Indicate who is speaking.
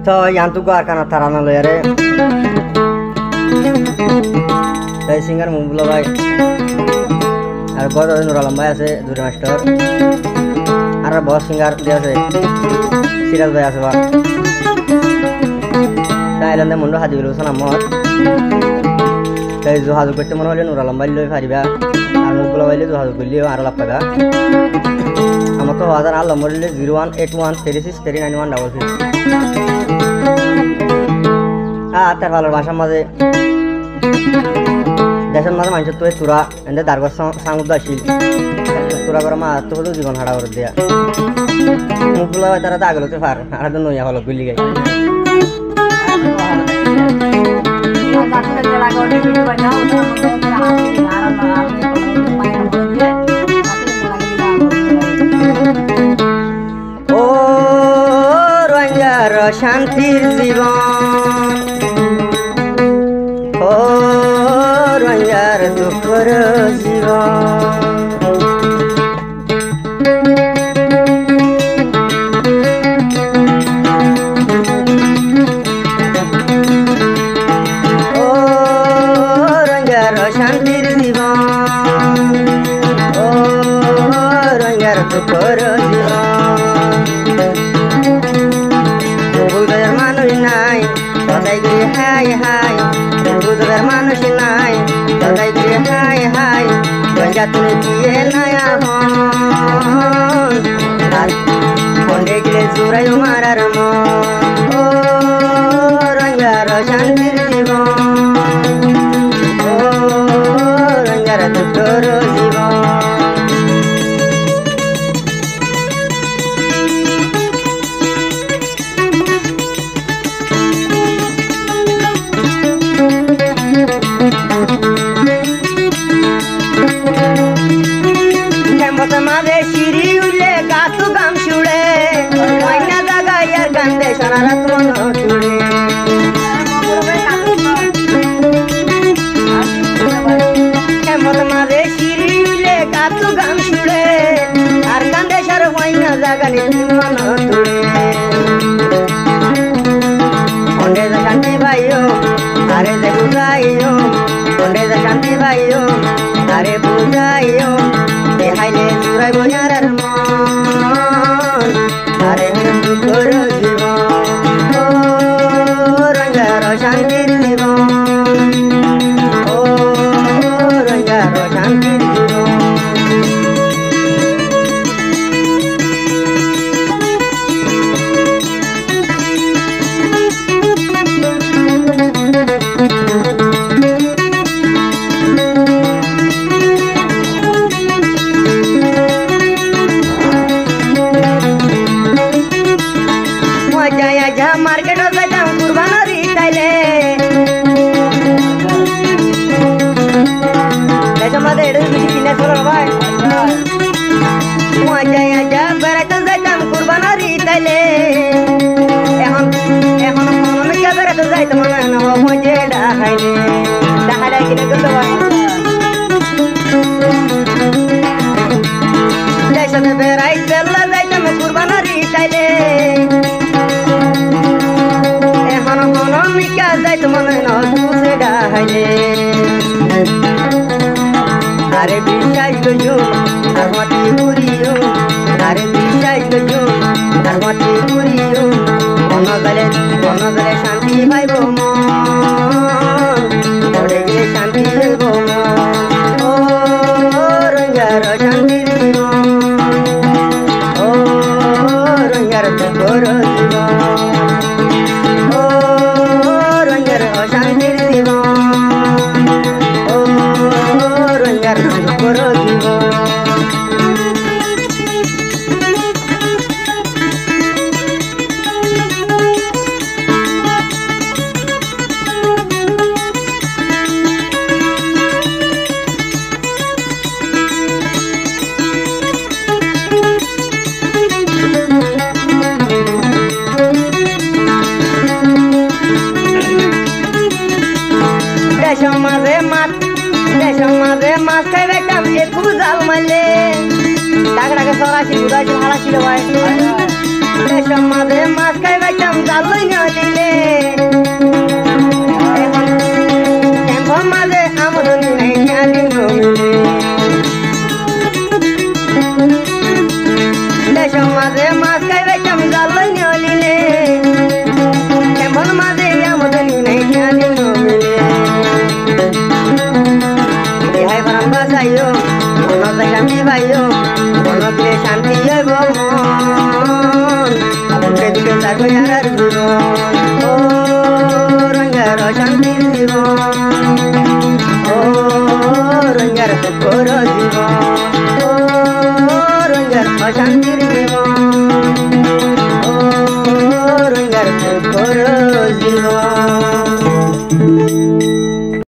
Speaker 1: তো ইয়ান্তুকো আর কানা তারানা লয়ারে এই সিঙ্গার মুবুল ভাই আর বড় নুর আলম ভাই আছে দুই মাস্টার আর বড় সিঙ্গার দিয়ে আছে সিরাজ ভাই আছে বা তাইলান্দে মুন্ডু হাজিবুল হোসেন আহমদ তাই যোগাযোগ করতে মনে হলে নুর আলম ভাই লই পারিবা আর মুবুল ভাই যোগাযোগ করলেও আরো লাভ পাবা আমার তো হাজার আর নম্বর 01813639166 তার ভালোর ভাষার মাঝে দেশের মাঝে মানুষের তো তোরা এনে দারগর সাংুদ্দ আসিল তোরা করে মা তো জীবন হারা করে দেয়া মুখগুলো তারা তো আগলতে পার আর তো নইয়া হলো গুলি গাই ও রঞ্জার শান্তির জীবন ও রঞ্জার দুঃখর জীবন ও রঞ্জার শান্তির জীবন ও রঞ্জার দুঃখর জীবন বুঝার মানুষ নাই সদাই গিয়ে হাই হাই বুঝার মানুষ নাই সদাই গিয়ে হাই হাই গঞ্জা তুমি দিয়ে নয়া হন বন্ধে গেলে জোড়াই মারার মন ও রঞ্জার শান্তির জীবন ও রঞ্জার দুঃখর জীবন মাঝে সিঁড়ি উঠলে গাছু গাম ছুড়ে ময়না জাগায় আর গান্ধে সারা রাত মন ছুড়ে হেমত মাঝে সিঁড়ি উঠলে গাছু গাম ছুড়ে আর গান্ধে সার ময়না জাগানি মন ছুড়ে অন্ডে যা শান্তি ভাইও আরে যে বুঝাইও অন্ডে যা শান্তি ভাইও আরে বুঝাইও দেখাইলে চুরাই বজার মন আরে দুঃখর জীবন ও রঞ্জার শান্তির জীবন ও রঞ্জার শান্তির জীবন মার্কেট যাইতাম কুরবানারি তাইলে আমাদের এটা বেশি কিনে চলো ভাই মজাই আজা বেড়াইতে যাইতাম কুরবানারি তাইলে এখন এখন মনে কে বেড়াতে যাইতাম মজে ডাকাইলে ডাকাই কিনে করতে ভাই যাইতে বেড়াইতে যাইতাম কুরবানারি তাইলে যাই তো মনে নজে ডাইলে আরে বিশ্বাস করিও আর মাটি পুরিও আরে বিশ্বাস করিও আর মাটি পুরিও মন গেলে শান্তি পাইব মন পড়ে গেলে শান্তি পাইব মন ও রঞ্জার শান্তির জীবন ও রঞ্জার দুঃখর জীবন শান্তির জীবন ও রঞ্জার দুঃখর জীবন মাঝে মাছ খাইবে কামিয়ে খুব জাল মারলে টাকা সরাসরি উদাসী ভাড়া ছিল ভাই দেশের মাঝে মাছ খাই বাইতাম জালই নদীলে এখন মাঝে আমদানি নাই জানি নমিলে দেশের মাঝে মাছ খাই বাইতাম জালই নদীলে এখন মাঝে আমদানি নাই জানি নমিলে ইহাই প্রাণ বাঁচাইও মনতে শান্তি পাইও মনতে শান্তি হইব মন দিকে তার জীবন ও রঙের শান্তির জীবন